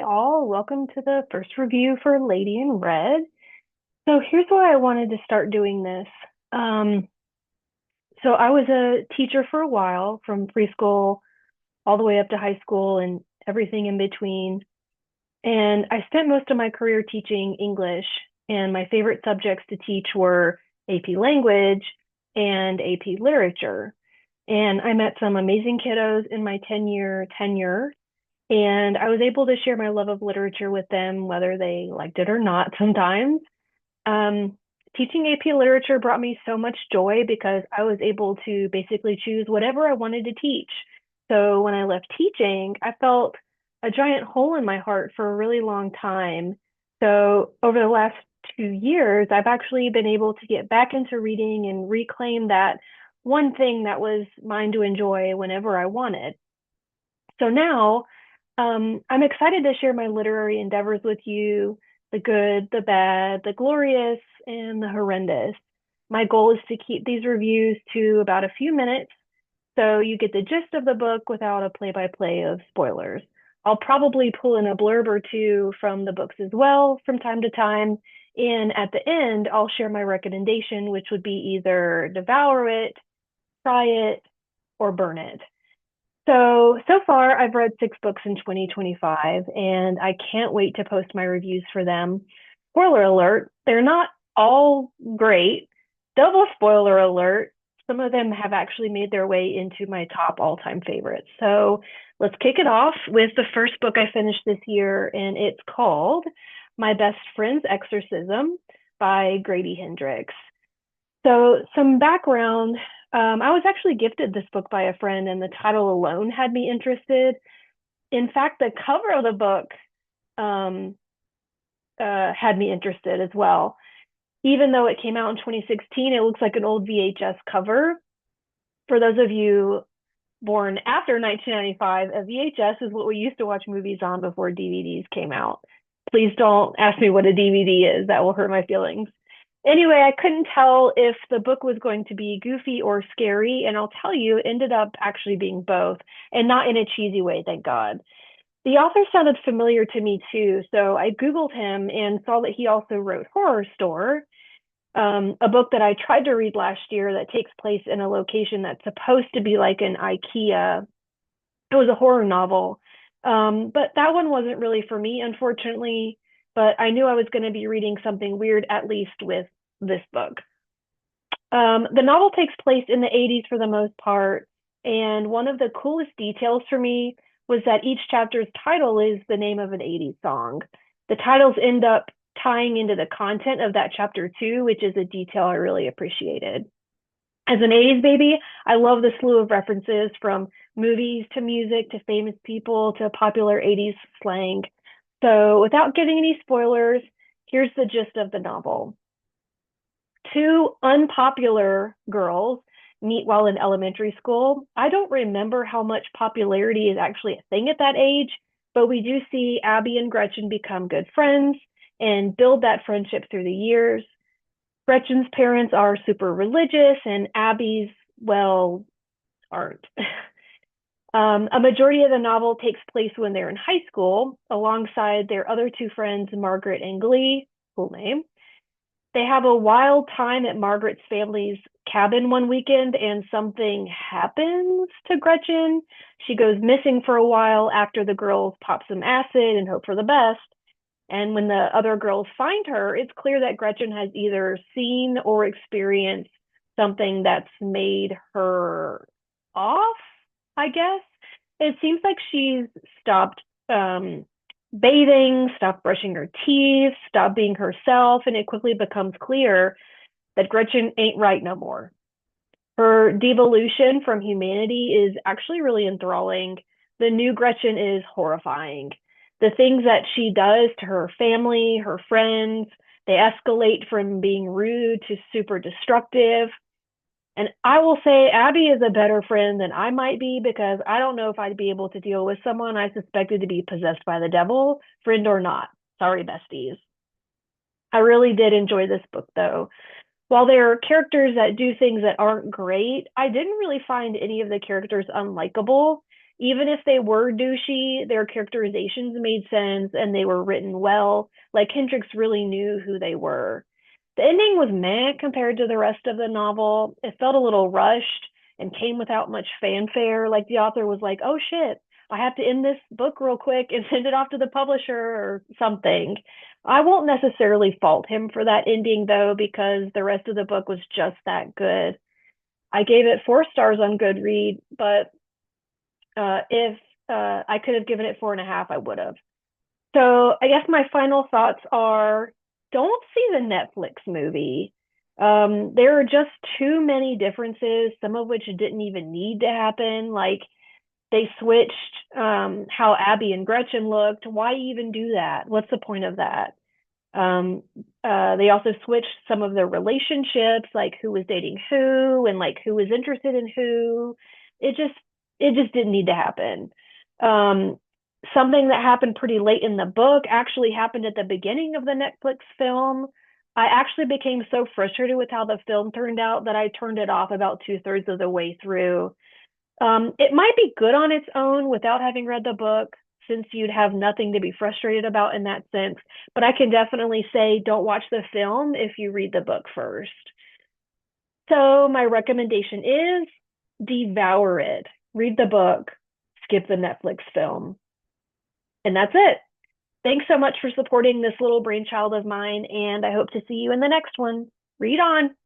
all. Welcome to the first review for Lady in Red. So here's why I wanted to start doing this. Um, so I was a teacher for a while, from preschool all the way up to high school and everything in between. And I spent most of my career teaching English, and my favorite subjects to teach were AP Language and AP Literature. And I met some amazing kiddos in my 10-year tenure, and I was able to share my love of literature with them, whether they liked it or not sometimes. Um, Teaching AP literature brought me so much joy because I was able to basically choose whatever I wanted to teach. So when I left teaching, I felt a giant hole in my heart for a really long time. So over the last 2 years, I've actually been able to get back into reading and reclaim that one thing that was mine to enjoy whenever I wanted. So now I'm excited to share my literary endeavors with you, the good, the bad, the glorious, and the horrendous. My goal is to keep these reviews to about a few minutes so you get the gist of the book without a play by play of spoilers. I'll probably pull in a blurb or two from the books as well from time to time. And at the end, I'll share my recommendation, which would be either devour it, try it, or burn it. So far, I've read 6 books in 2025, and I can't wait to post my reviews for them. Spoiler alert, they're not all great. Double spoiler alert, some of them have actually made their way into my top all-time favorites. So let's kick it off with the first book I finished this year, and it's called My Best Friend's Exorcism by Grady Hendrix. So, some background. I was actually gifted this book by a friend, and the title alone had me interested. In fact, the cover of the book um, had me interested as well. Even though it came out in 2016, it looks like an old VHS cover. For those of you born after 1995, a VHS is what we used to watch movies on before DVDs came out. Please don't ask me what a DVD is, that will hurt my feelings. Anyway, I couldn't tell if the book was going to be goofy or scary, and I'll tell you, it ended up actually being both, and not in a cheesy way, thank God. The author sounded familiar to me too, so I Googled him and saw that he also wrote Horror Store, a book that I tried to read last year that takes place in a location that's supposed to be like an IKEA. It was a horror novel, but that one wasn't really for me, unfortunately. But I knew I was going to be reading something weird, at least with this book. The novel takes place in the 80s for the most part, and one of the coolest details for me was that each chapter's title is the name of an 80s song. The titles end up tying into the content of that chapter too, which is a detail I really appreciated. As an 80s baby, I love the slew of references from movies to music to famous people to popular 80s slang. So, without giving any spoilers, here's the gist of the novel. Two unpopular girls meet while in elementary school. I don't remember how much popularity is actually a thing at that age, but we do see Abby and Gretchen become good friends and build that friendship through the years. Gretchen's parents are super religious, and Abby's, well, aren't. A majority of the novel takes place when they're in high school, alongside their other two friends, Margaret and Glee, cool name. They have a wild time at Margaret's family's cabin one weekend, and something happens to Gretchen. She goes missing for a while after the girls pop some acid and hope for the best. And when the other girls find her, it's clear that Gretchen has either seen or experienced something that's made her off, I guess. It seems like she's stopped bathing, stopped brushing her teeth, stopped being herself, and it quickly becomes clear that Gretchen ain't right no more. Her devolution from humanity is actually really enthralling. The new Gretchen is horrifying. The things that she does to her family, her friends, they escalate from being rude to super destructive. And I will say Abby is a better friend than I might be, because I don't know if I'd be able to deal with someone I suspected to be possessed by the devil, friend or not. Sorry, besties. I really did enjoy this book, though. While there are characters that do things that aren't great, I didn't really find any of the characters unlikable. Even if they were douchey, their characterizations made sense and they were written well. Like Hendrix really knew who they were. The ending was meh compared to the rest of the novel. It felt a little rushed and came without much fanfare. Like the author was like, oh shit, I have to end this book real quick and send it off to the publisher or something. I won't necessarily fault him for that ending though, because the rest of the book was just that good. I gave it 4 stars on Goodread, but if I could have given it 4.5, I would have. So I guess my final thoughts are don't see the Netflix movie. There are just too many differences, some of which didn't even need to happen. Like they switched how Abby and Gretchen looked. Why even do that? What's the point of that? Um, they also switched some of their relationships, like who was dating who and like who was interested in who. It just it just didn't need to happen. Um, Something that happened pretty late in the book actually happened at the beginning of the Netflix film. I actually became so frustrated with how the film turned out that I turned it off about 2/3 of the way through. It might be good on its own without having read the book, since you'd have nothing to be frustrated about in that sense. But I can definitely say don't watch the film if you read the book first. So my recommendation is devour it. Read the book, skip the Netflix film. And that's it. Thanks so much for supporting this little brainchild of mine, and I hope to see you in the next one. Read on.